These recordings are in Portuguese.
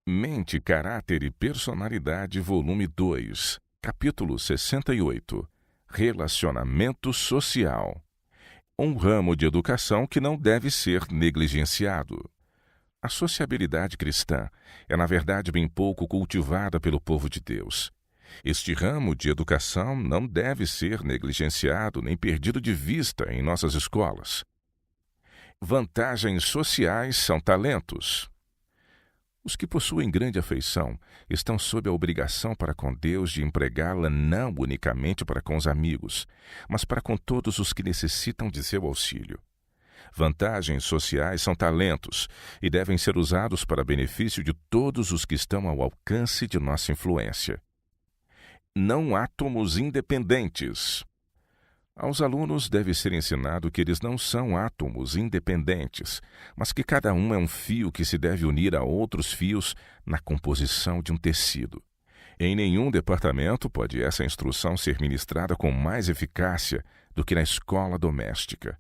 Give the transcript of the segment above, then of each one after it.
Mente, Caráter e Personalidade, volume 2, capítulo 68. Relacionamento social. Um ramo de educação que não deve ser negligenciado. A sociabilidade cristã é, na verdade, bem pouco cultivada pelo povo de Deus. Este ramo de educação não deve ser negligenciado nem perdido de vista em nossas escolas. Vantagens sociais são talentos. Os que possuem grande afeição estão sob a obrigação para com Deus de empregá-la não unicamente para com os amigos, mas para com todos os que necessitam de seu auxílio. Vantagens sociais são talentos e devem ser usados para benefício de todos os que estão ao alcance de nossa influência. Não átomos independentes. Aos alunos deve ser ensinado que eles não são átomos independentes, mas que cada um é um fio que se deve unir a outros fios na composição de um tecido. Em nenhum departamento pode essa instrução ser ministrada com mais eficácia do que na escola doméstica.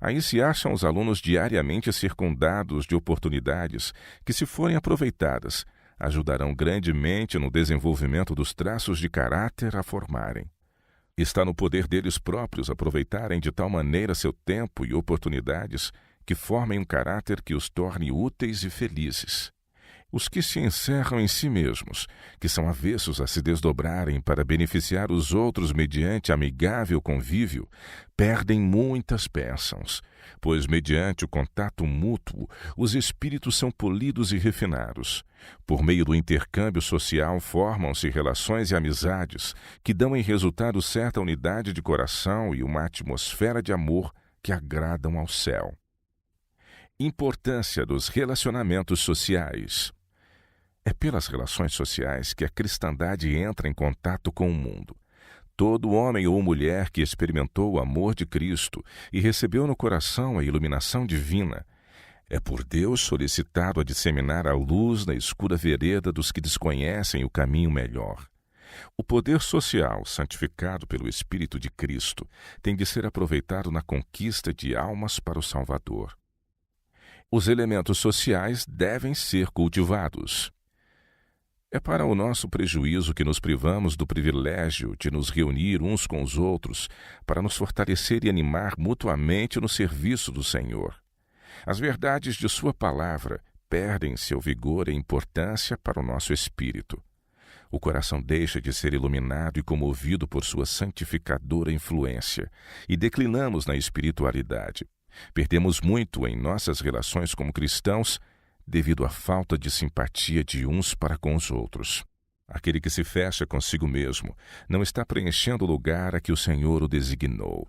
Aí se acham os alunos diariamente circundados de oportunidades que, se forem aproveitadas, ajudarão grandemente no desenvolvimento dos traços de caráter a formarem. Está no poder deles próprios aproveitarem de tal maneira seu tempo e oportunidades que formem um caráter que os torne úteis e felizes. Os que se encerram em si mesmos, que são avessos a se desdobrarem para beneficiar os outros mediante amigável convívio, perdem muitas bênçãos, pois mediante o contato mútuo, os espíritos são polidos e refinados. Por meio do intercâmbio social formam-se relações e amizades que dão em resultado certa unidade de coração e uma atmosfera de amor que agradam ao céu. Importância dos relacionamentos sociais. É pelas relações sociais que a cristandade entra em contato com o mundo. Todo homem ou mulher que experimentou o amor de Cristo e recebeu no coração a iluminação divina, é por Deus solicitado a disseminar a luz na escura vereda dos que desconhecem o caminho melhor. O poder social, santificado pelo Espírito de Cristo, tem de ser aproveitado na conquista de almas para o Salvador. Os elementos sociais devem ser cultivados. É para o nosso prejuízo que nos privamos do privilégio de nos reunir uns com os outros para nos fortalecer e animar mutuamente no serviço do Senhor. As verdades de sua palavra perdem seu vigor e importância para o nosso espírito. O coração deixa de ser iluminado e comovido por sua santificadora influência e declinamos na espiritualidade. Perdemos muito em nossas relações como cristãos devido à falta de simpatia de uns para com os outros. Aquele que se fecha consigo mesmo não está preenchendo o lugar a que o Senhor o designou.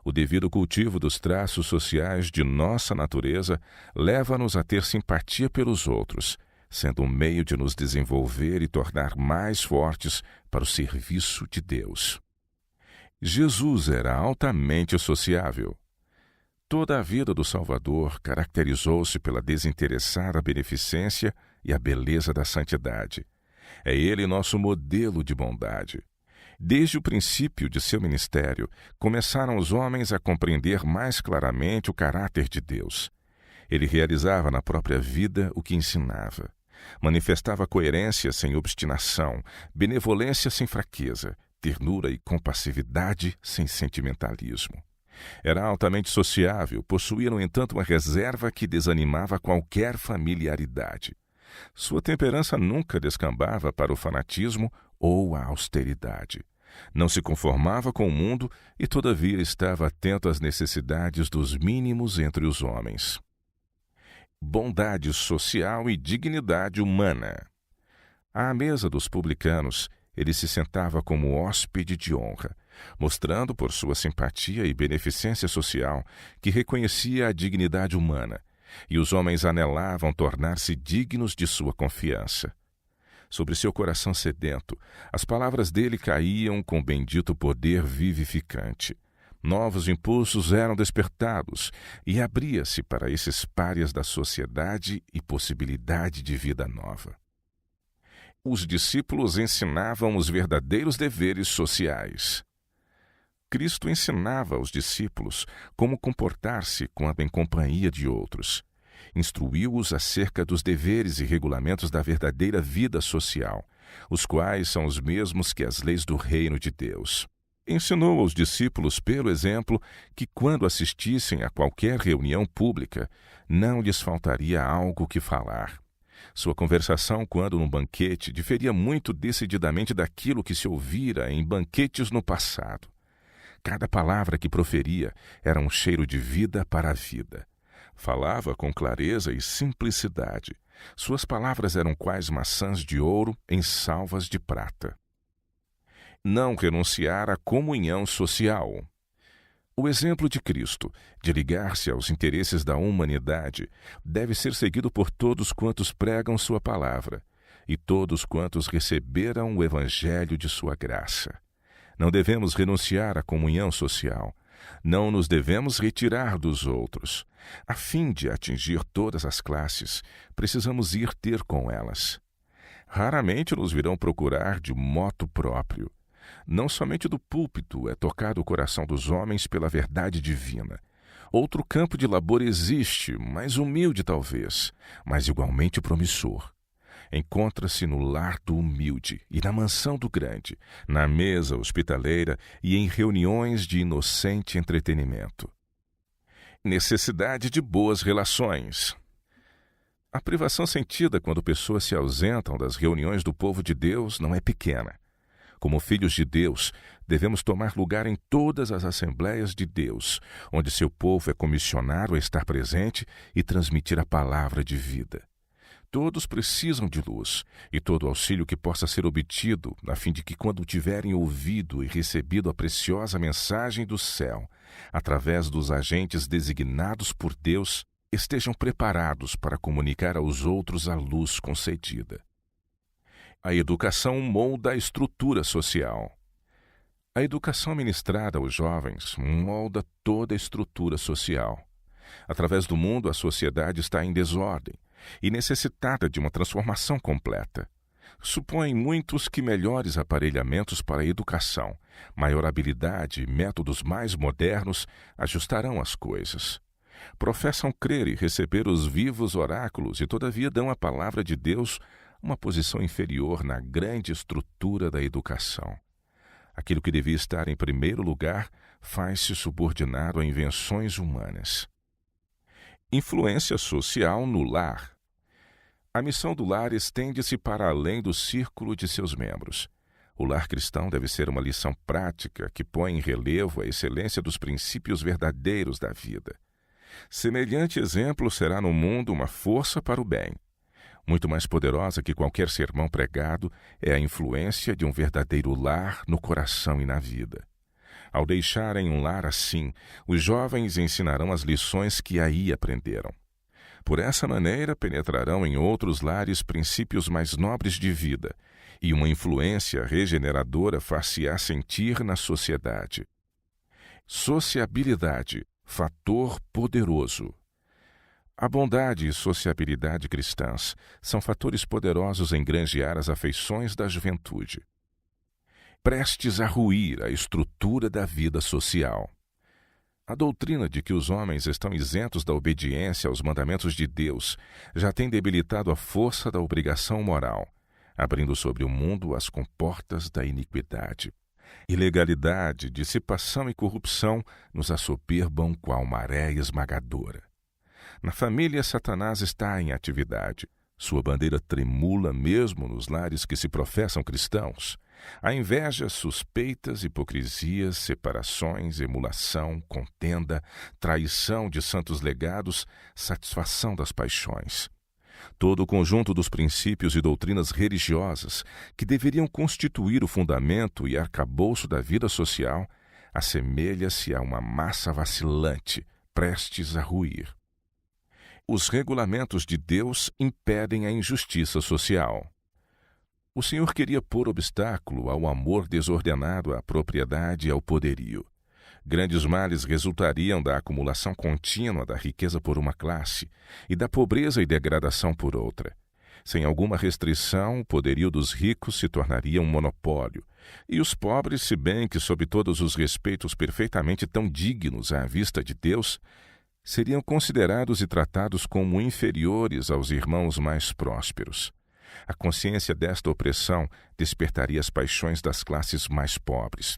O devido cultivo dos traços sociais de nossa natureza leva-nos a ter simpatia pelos outros, sendo um meio de nos desenvolver e tornar mais fortes para o serviço de Deus. Jesus era altamente sociável. Toda a vida do Salvador caracterizou-se pela desinteressada beneficência e a beleza da santidade. É ele nosso modelo de bondade. Desde o princípio de seu ministério, começaram os homens a compreender mais claramente o caráter de Deus. Ele realizava na própria vida o que ensinava. Manifestava coerência sem obstinação, benevolência sem fraqueza, ternura e compassividade sem sentimentalismo. Era altamente sociável, possuía, no entanto, uma reserva que desanimava qualquer familiaridade. Sua temperança nunca descambava para o fanatismo ou a austeridade. Não se conformava com o mundo e, todavia, estava atento às necessidades dos mínimos entre os homens. Bondade social e dignidade humana. À mesa dos publicanos, ele se sentava como hóspede de honra, mostrando por sua simpatia e beneficência social que reconhecia a dignidade humana, e os homens anelavam tornar-se dignos de sua confiança. Sobre seu coração sedento, as palavras dele caíam com bendito poder vivificante. Novos impulsos eram despertados e abria-se para esses párias da sociedade e possibilidade de vida nova. Os discípulos ensinavam os verdadeiros deveres sociais. Cristo ensinava aos discípulos como comportar-se quando em companhia de outros. Instruiu-os acerca dos deveres e regulamentos da verdadeira vida social, os quais são os mesmos que as leis do reino de Deus. Ensinou aos discípulos, pelo exemplo, que quando assistissem a qualquer reunião pública, não lhes faltaria algo que falar. Sua conversação, quando num banquete, diferia muito decididamente daquilo que se ouvira em banquetes no passado. Cada palavra que proferia era um cheiro de vida para a vida. Falava com clareza e simplicidade. Suas palavras eram quais maçãs de ouro em salvas de prata. Não renunciar à comunhão social. O exemplo de Cristo, de ligar-se aos interesses da humanidade, deve ser seguido por todos quantos pregam sua palavra e todos quantos receberam o evangelho de sua graça. Não devemos renunciar à comunhão social. Não nos devemos retirar dos outros. A fim de atingir todas as classes, precisamos ir ter com elas. Raramente nos virão procurar de moto próprio. Não somente do púlpito é tocado o coração dos homens pela verdade divina. Outro campo de labor existe, mais humilde talvez, mas igualmente promissor. Encontra-se no lar do humilde e na mansão do grande, na mesa hospitaleira e em reuniões de inocente entretenimento. Necessidade de boas relações. A privação sentida quando pessoas se ausentam das reuniões do povo de Deus não é pequena. Como filhos de Deus, devemos tomar lugar em todas as assembleias de Deus, onde seu povo é comissionado a estar presente e transmitir a palavra de vida. Todos precisam de luz, e todo auxílio que possa ser obtido, a fim de que, quando tiverem ouvido e recebido a preciosa mensagem do céu, através dos agentes designados por Deus, estejam preparados para comunicar aos outros a luz concedida. A educação molda a estrutura social. A educação ministrada aos jovens molda toda a estrutura social. Através do mundo, a sociedade está em desordem e necessitada de uma transformação completa. Supõem muitos que melhores aparelhamentos para a educação, maior habilidade e métodos mais modernos ajustarão as coisas. Professam crer e receber os vivos oráculos e, todavia, dão à palavra de Deus uma posição inferior na grande estrutura da educação. Aquilo que devia estar em primeiro lugar faz-se subordinado a invenções humanas. Influência social no lar. A missão do lar estende-se para além do círculo de seus membros. O lar cristão deve ser uma lição prática que põe em relevo a excelência dos princípios verdadeiros da vida. Semelhante exemplo será no mundo uma força para o bem. Muito mais poderosa que qualquer sermão pregado é a influência de um verdadeiro lar no coração e na vida. Ao deixarem um lar assim, os jovens ensinarão as lições que aí aprenderam. Por essa maneira, penetrarão em outros lares princípios mais nobres de vida, e uma influência regeneradora far-se-á sentir na sociedade. Sociabilidade, fator poderoso. A bondade e sociabilidade cristãs são fatores poderosos em granjear as afeições da juventude. Prestes a ruir a estrutura da vida social. A doutrina de que os homens estão isentos da obediência aos mandamentos de Deus já tem debilitado a força da obrigação moral, abrindo sobre o mundo as comportas da iniquidade. Ilegalidade, dissipação e corrupção nos assoberbam qual maré esmagadora. Na família, Satanás está em atividade. Sua bandeira tremula mesmo nos lares que se professam cristãos. A inveja, suspeitas, hipocrisias, separações, emulação, contenda, traição de santos legados, satisfação das paixões. Todo o conjunto dos princípios e doutrinas religiosas que deveriam constituir o fundamento e arcabouço da vida social assemelha-se a uma massa vacilante, prestes a ruir. Os regulamentos de Deus impedem a injustiça social. O Senhor queria pôr obstáculo ao amor desordenado à propriedade e ao poderio. Grandes males resultariam da acumulação contínua da riqueza por uma classe e da pobreza e degradação por outra. Sem alguma restrição, o poderio dos ricos se tornaria um monopólio, e os pobres, se bem que sob todos os respeitos perfeitamente tão dignos à vista de Deus, seriam considerados e tratados como inferiores aos irmãos mais prósperos. A consciência desta opressão despertaria as paixões das classes mais pobres.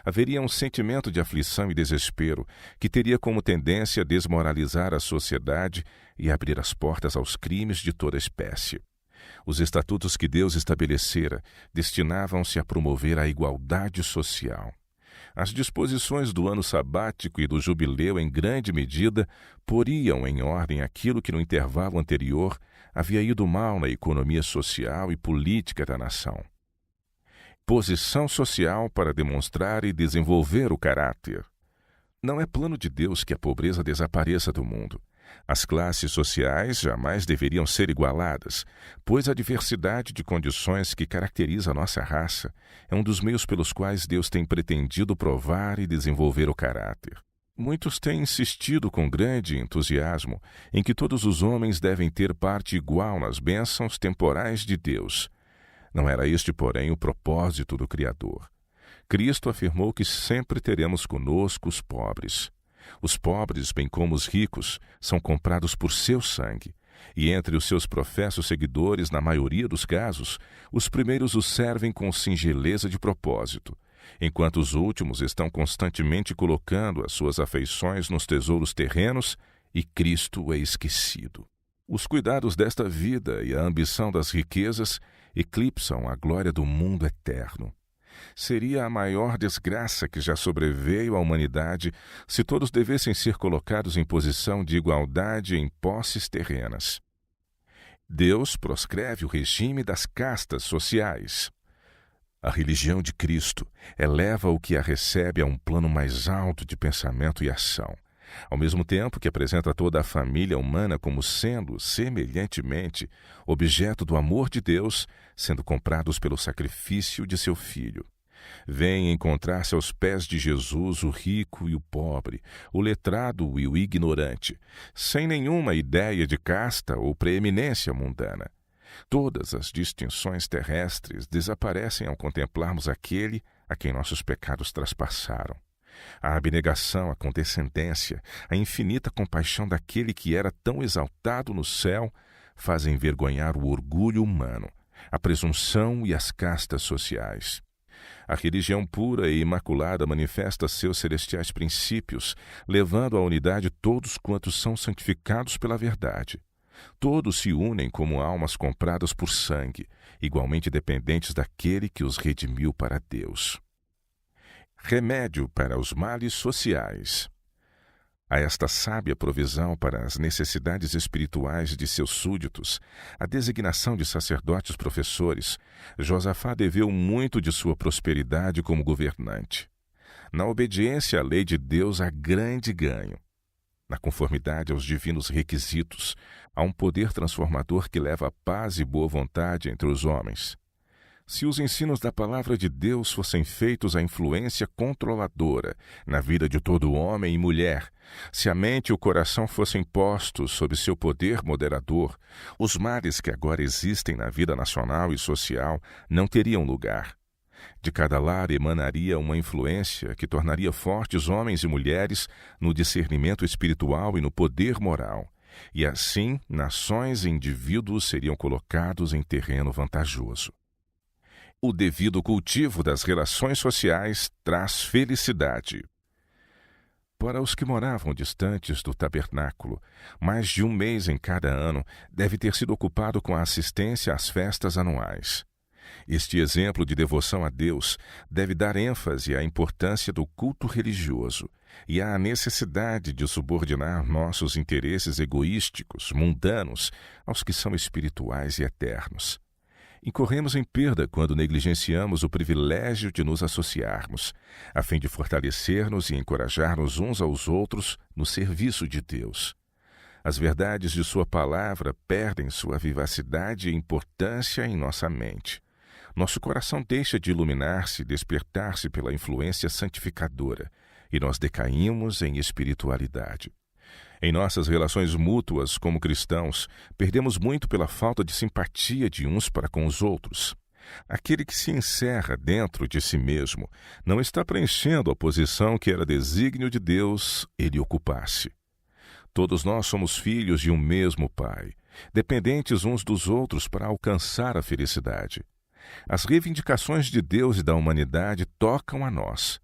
Haveria um sentimento de aflição e desespero que teria como tendência a desmoralizar a sociedade e abrir as portas aos crimes de toda espécie. Os estatutos que Deus estabelecera destinavam-se a promover a igualdade social. As disposições do ano sabático e do jubileu, em grande medida, poriam em ordem aquilo que no intervalo anterior havia ido mal na economia social e política da nação. Posição social para demonstrar e desenvolver o caráter. Não é plano de Deus que a pobreza desapareça do mundo. As classes sociais jamais deveriam ser igualadas, pois a diversidade de condições que caracteriza a nossa raça é um dos meios pelos quais Deus tem pretendido provar e desenvolver o caráter. Muitos têm insistido com grande entusiasmo em que todos os homens devem ter parte igual nas bênçãos temporais de Deus. Não era este, porém, o propósito do Criador. Cristo afirmou que sempre teremos conosco os pobres. Os pobres, bem como os ricos, são comprados por seu sangue, e entre os seus professos seguidores, na maioria dos casos, os primeiros os servem com singeleza de propósito, enquanto os últimos estão constantemente colocando as suas afeições nos tesouros terrenos e Cristo é esquecido. Os cuidados desta vida e a ambição das riquezas eclipsam a glória do mundo eterno. Seria a maior desgraça que já sobreveio à humanidade se todos devessem ser colocados em posição de igualdade em posses terrenas. Deus proscreve o regime das castas sociais. A religião de Cristo eleva o que a recebe a um plano mais alto de pensamento e ação, ao mesmo tempo que apresenta toda a família humana como sendo, semelhantemente, objeto do amor de Deus, sendo comprados pelo sacrifício de seu Filho. Vem encontrar-se aos pés de Jesus o rico e o pobre, o letrado e o ignorante, sem nenhuma ideia de casta ou preeminência mundana. Todas as distinções terrestres desaparecem ao contemplarmos aquele a quem nossos pecados traspassaram. A abnegação, a condescendência, a infinita compaixão daquele que era tão exaltado no céu fazem envergonhar o orgulho humano, a presunção e as castas sociais. A religião pura e imaculada manifesta seus celestiais princípios, levando à unidade todos quantos são santificados pela verdade. Todos se unem como almas compradas por sangue, igualmente dependentes daquele que os redimiu para Deus. Remédio para os males sociais. A esta sábia provisão para as necessidades espirituais de seus súditos, a designação de sacerdotes professores, Josafá deveu muito de sua prosperidade como governante. Na obediência à lei de Deus há grande ganho. Na conformidade aos divinos requisitos, há um poder transformador que leva a paz e boa vontade entre os homens. Se os ensinos da palavra de Deus fossem feitos à influência controladora na vida de todo homem e mulher, se a mente e o coração fossem postos sob seu poder moderador, os males que agora existem na vida nacional e social não teriam lugar. De cada lar emanaria uma influência que tornaria fortes homens e mulheres no discernimento espiritual e no poder moral, e assim nações e indivíduos seriam colocados em terreno vantajoso. O devido cultivo das relações sociais traz felicidade. Para os que moravam distantes do tabernáculo, mais de um mês em cada ano deve ter sido ocupado com a assistência às festas anuais. Este exemplo de devoção a Deus deve dar ênfase à importância do culto religioso e à necessidade de subordinar nossos interesses egoísticos, mundanos, aos que são espirituais e eternos. Incorremos em perda quando negligenciamos o privilégio de nos associarmos, a fim de fortalecer-nos e encorajar-nos uns aos outros no serviço de Deus. As verdades de sua palavra perdem sua vivacidade e importância em nossa mente. Nosso coração deixa de iluminar-se e despertar-se pela influência santificadora, e nós decaímos em espiritualidade. Em nossas relações mútuas como cristãos, perdemos muito pela falta de simpatia de uns para com os outros. Aquele que se encerra dentro de si mesmo não está preenchendo a posição que era desígnio de Deus ele ocupasse. Todos nós somos filhos de um mesmo Pai, dependentes uns dos outros para alcançar a felicidade. As reivindicações de Deus e da humanidade tocam a nós.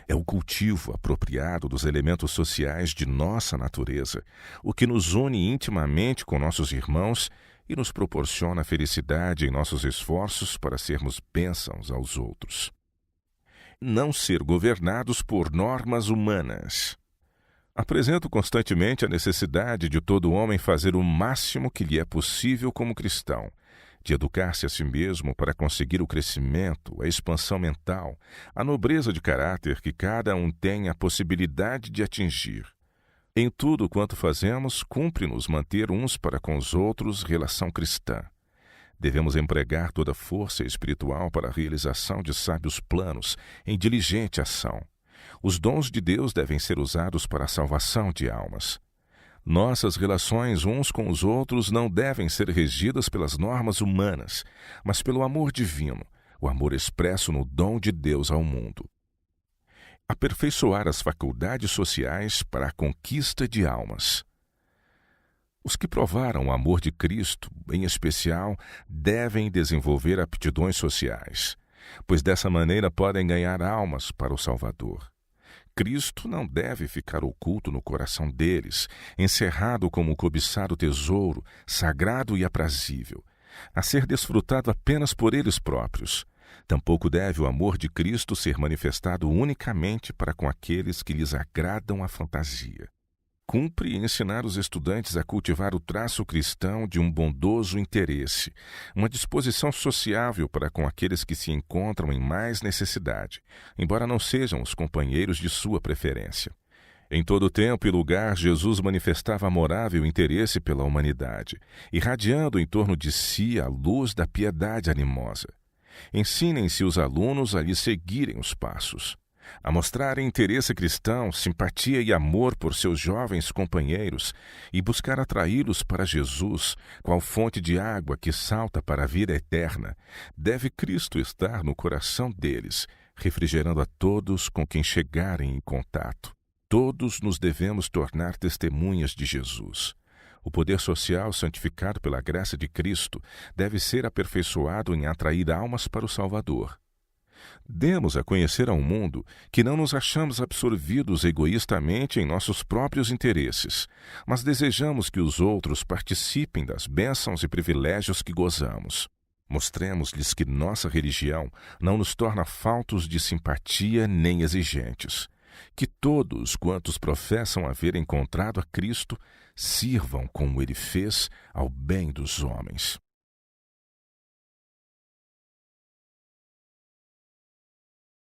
É o cultivo apropriado dos elementos sociais de nossa natureza, o que nos une intimamente com nossos irmãos e nos proporciona felicidade em nossos esforços para sermos bênçãos aos outros. Não ser governados por normas humanas. Apresento constantemente a necessidade de todo homem fazer o máximo que lhe é possível como cristão, de educar-se a si mesmo para conseguir o crescimento, a expansão mental, a nobreza de caráter que cada um tem a possibilidade de atingir. Em tudo quanto fazemos, cumpre-nos manter uns para com os outros relação cristã. Devemos empregar toda a força espiritual para a realização de sábios planos, em diligente ação. Os dons de Deus devem ser usados para a salvação de almas. Nossas relações uns com os outros não devem ser regidas pelas normas humanas, mas pelo amor divino, o amor expresso no dom de Deus ao mundo. Aperfeiçoar as faculdades sociais para a conquista de almas. Os que provaram o amor de Cristo, em especial, devem desenvolver aptidões sociais, pois dessa maneira podem ganhar almas para o Salvador. Cristo não deve ficar oculto no coração deles, encerrado como um cobiçado tesouro, sagrado e aprazível, a ser desfrutado apenas por eles próprios. Tampouco deve o amor de Cristo ser manifestado unicamente para com aqueles que lhes agradam a fantasia. Cumpre ensinar os estudantes a cultivar o traço cristão de um bondoso interesse, uma disposição sociável para com aqueles que se encontram em mais necessidade, embora não sejam os companheiros de sua preferência. Em todo tempo e lugar, Jesus manifestava amorável interesse pela humanidade, irradiando em torno de si a luz da piedade animosa. Ensinem-se os alunos a lhe seguirem os passos, a mostrarem interesse cristão, simpatia e amor por seus jovens companheiros e buscar atraí-los para Jesus, qual fonte de água que salta para a vida eterna. Deve Cristo estar no coração deles, refrigerando a todos com quem chegarem em contato. Todos nos devemos tornar testemunhas de Jesus. O poder social santificado pela graça de Cristo deve ser aperfeiçoado em atrair almas para o Salvador. Demos a conhecer ao mundo que não nos achamos absorvidos egoístamente em nossos próprios interesses, mas desejamos que os outros participem das bênçãos e privilégios que gozamos. Mostremos-lhes que nossa religião não nos torna faltos de simpatia nem exigentes. Que todos quantos professam haver encontrado a Cristo sirvam como Ele fez ao bem dos homens.